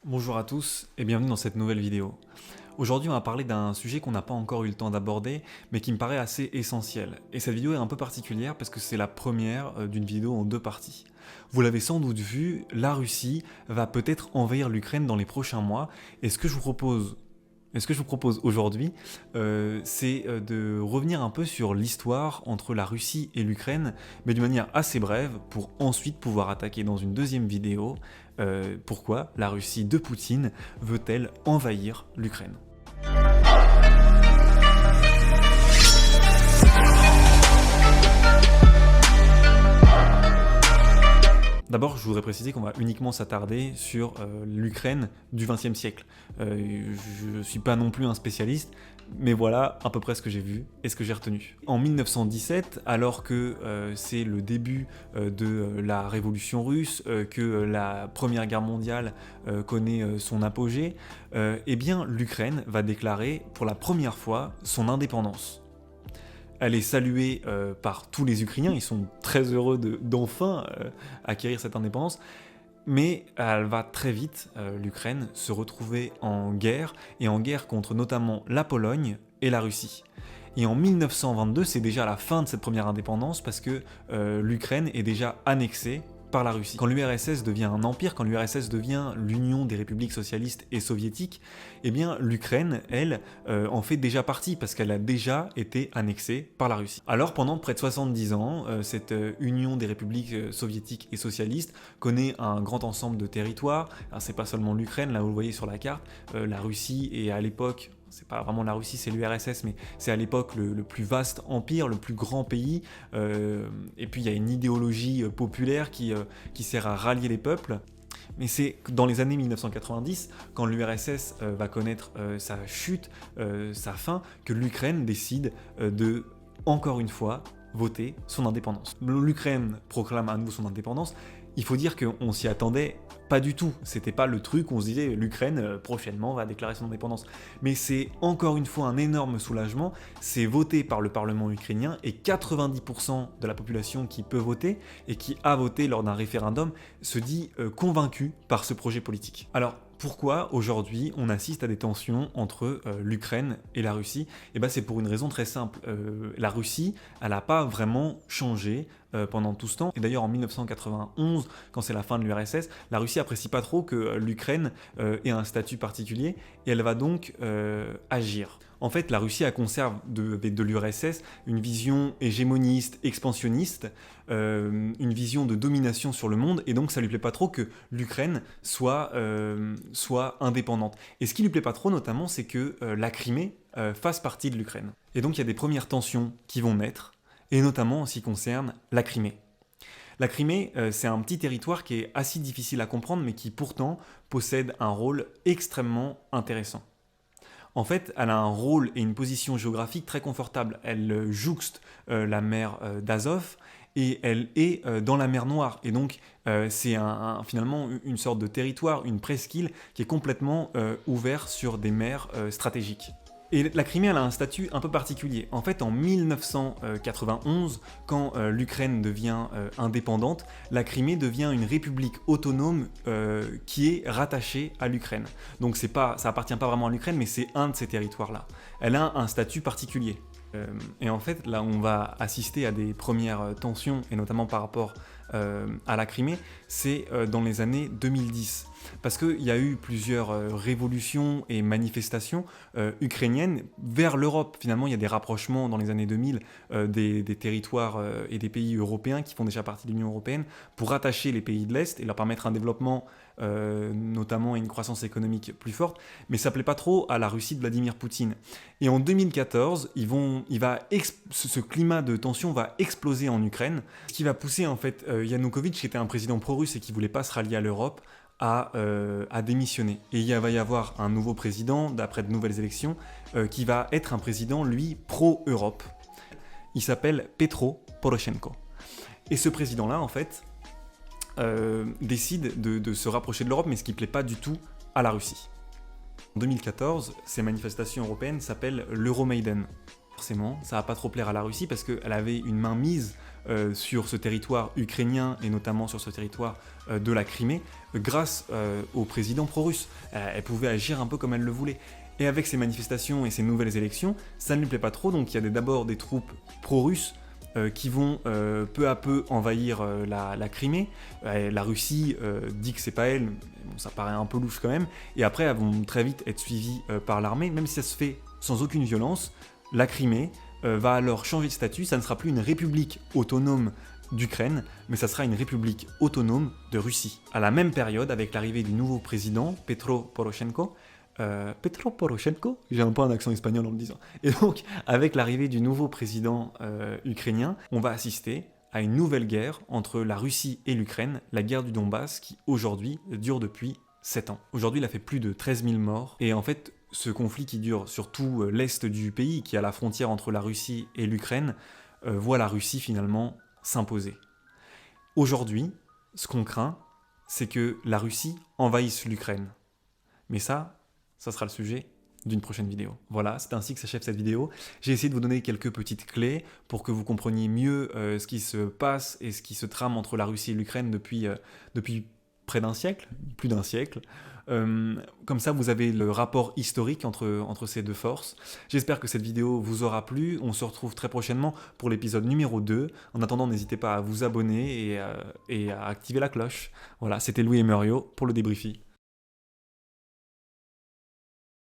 Bonjour à tous et bienvenue dans cette nouvelle vidéo. Aujourd'hui on va parler d'un sujet qu'on n'a pas encore eu le temps d'aborder mais qui me paraît assez essentiel. Et cette vidéo est un peu particulière parce que c'est la première d'une vidéo en deux parties. Vous l'avez sans doute vu, la Russie va peut-être envahir l'Ukraine dans les prochains mois et ce que je vous propose aujourd'hui, c'est de revenir un peu sur l'histoire entre la Russie et l'Ukraine, mais d'une manière assez brève, pour ensuite pouvoir attaquer dans une deuxième vidéo pourquoi la Russie de Poutine veut-elle envahir l'Ukraine. D'abord, je voudrais préciser qu'on va uniquement s'attarder sur l'Ukraine du XXe siècle. Je ne suis pas non plus un spécialiste, mais voilà à peu près ce que j'ai vu et ce que j'ai retenu. En 1917, alors que c'est le début de la révolution russe, que la Première Guerre mondiale connaît son apogée, eh bien l'Ukraine va déclarer pour la première fois son indépendance. Elle est saluée par tous les Ukrainiens, ils sont très heureux d'enfin acquérir cette indépendance, mais elle va très vite, l'Ukraine, se retrouver en guerre, et en guerre contre notamment la Pologne et la Russie. Et en 1922, c'est déjà la fin de cette première indépendance parce que l'Ukraine est déjà annexée par la Russie. Quand l'URSS devient un empire, quand l'URSS devient l'Union des républiques socialistes et soviétiques, eh bien l'Ukraine, elle, en fait déjà partie parce qu'elle a déjà été annexée par la Russie. Alors pendant près de 70 ans, cette Union des républiques soviétiques et socialistes connaît un grand ensemble de territoires. Alors c'est pas seulement l'Ukraine, là vous le voyez sur la carte, la Russie est à l'époque, c'est pas vraiment la Russie, c'est l'URSS, mais c'est à l'époque le plus vaste empire, le plus grand pays, et puis il y a une idéologie populaire qui sert à rallier les peuples. Mais c'est dans les années 1990, quand l'URSS va connaître sa chute, sa fin, que l'Ukraine décide de, encore une fois, voter son indépendance. L'Ukraine proclame à nouveau son indépendance. Il faut dire qu'on s'y attendait pas du tout. C'était pas le truc où on se disait l'Ukraine prochainement va déclarer son indépendance. Mais c'est encore une fois un énorme soulagement. C'est voté par le Parlement ukrainien et 90% de la population qui peut voter et qui a voté lors d'un référendum se dit convaincu par ce projet politique. Alors, pourquoi aujourd'hui on assiste à des tensions entre l'Ukraine et la Russie? Et ben c'est pour une raison très simple. La Russie, elle n'a pas vraiment changé pendant tout ce temps. Et d'ailleurs en 1991, quand c'est la fin de l'URSS, la Russie apprécie pas trop que l'Ukraine ait un statut particulier et elle va donc agir. En fait, la Russie conserve de l'URSS une vision hégémoniste, expansionniste, une vision de domination sur le monde, et donc ça lui plaît pas trop que l'Ukraine soit indépendante. Et ce qui lui plaît pas trop, notamment, c'est que la Crimée fasse partie de l'Ukraine. Et donc il y a des premières tensions qui vont naître, et notamment en ce qui concerne la Crimée. La Crimée, c'est un petit territoire qui est assez difficile à comprendre, mais qui pourtant possède un rôle extrêmement intéressant. En fait, elle a un rôle et une position géographique très confortable. Elle jouxte la mer d'Azov et elle est dans la mer Noire. Et donc, c'est finalement une sorte de territoire, une presqu'île qui est complètement ouvert sur des mers stratégiques. Et la Crimée, elle a un statut un peu particulier. En fait, en 1991, quand l'Ukraine devient indépendante, la Crimée devient une république autonome qui est rattachée à l'Ukraine. Donc ça appartient pas vraiment à l'Ukraine, mais c'est un de ces territoires-là. Elle a un statut particulier. Et en fait, là, on va assister à des premières tensions, et notamment par rapport à la Crimée, c'est dans les années 2010. Parce qu'il y a eu plusieurs révolutions et manifestations ukrainiennes vers l'Europe. Finalement, il y a des rapprochements dans les années 2000 des territoires et des pays européens qui font déjà partie de l'Union européenne pour rattacher les pays de l'Est et leur permettre un développement, notamment une croissance économique plus forte. Mais ça ne plaît pas trop à la Russie de Vladimir Poutine. Et en 2014, ce climat de tension va exploser en Ukraine, ce qui va pousser en fait Yanukovych, qui était un président pro-russe et qui ne voulait pas se rallier à l'Europe, à démissionner. Et il va y avoir un nouveau président, d'après de nouvelles élections, qui va être un président, lui, pro-Europe. Il s'appelle Petro Poroshenko. Et ce président-là, en fait, décide de se rapprocher de l'Europe, mais ce qui ne plaît pas du tout à la Russie. En 2014, ces manifestations européennes s'appellent l'Euromaïdan. Forcément, ça va pas trop plaire à la Russie parce qu'elle avait une main mise sur ce territoire ukrainien et notamment sur ce territoire de la Crimée grâce au président pro-russe. Elle pouvait agir un peu comme elle le voulait. Et avec ces manifestations et ces nouvelles élections, ça ne lui plaît pas trop, donc il y a d'abord des troupes pro-russes qui vont peu à peu envahir la Crimée. La Russie dit que c'est pas elle, bon, ça paraît un peu louche quand même, et après elles vont très vite être suivies par l'armée, même si ça se fait sans aucune violence. La Crimée va alors changer de statut, ça ne sera plus une république autonome d'Ukraine, mais ça sera une république autonome de Russie. À la même période, avec l'arrivée du nouveau président, Petro Poroshenko, j'ai un peu un accent espagnol en le disant. Et donc, avec l'arrivée du nouveau président ukrainien, on va assister à une nouvelle guerre entre la Russie et l'Ukraine, la guerre du Donbass, qui aujourd'hui dure depuis 7 ans. Aujourd'hui, il a fait plus de 13 000 morts, et en fait, ce conflit qui dure sur tout l'est du pays, qui est à la frontière entre la Russie et l'Ukraine, voit la Russie finalement s'imposer. Aujourd'hui, ce qu'on craint, c'est que la Russie envahisse l'Ukraine. Mais ça sera le sujet d'une prochaine vidéo. Voilà, c'est ainsi que s'achève cette vidéo. J'ai essayé de vous donner quelques petites clés pour que vous compreniez mieux ce qui se passe et ce qui se trame entre la Russie et l'Ukraine depuis près d'un siècle, plus d'un siècle. Comme ça, vous avez le rapport historique entre ces deux forces. J'espère que cette vidéo vous aura plu. On se retrouve très prochainement pour l'épisode numéro 2. En attendant, n'hésitez pas à vous abonner et à activer la cloche. Voilà, c'était Louis et Muriot pour le débriefing.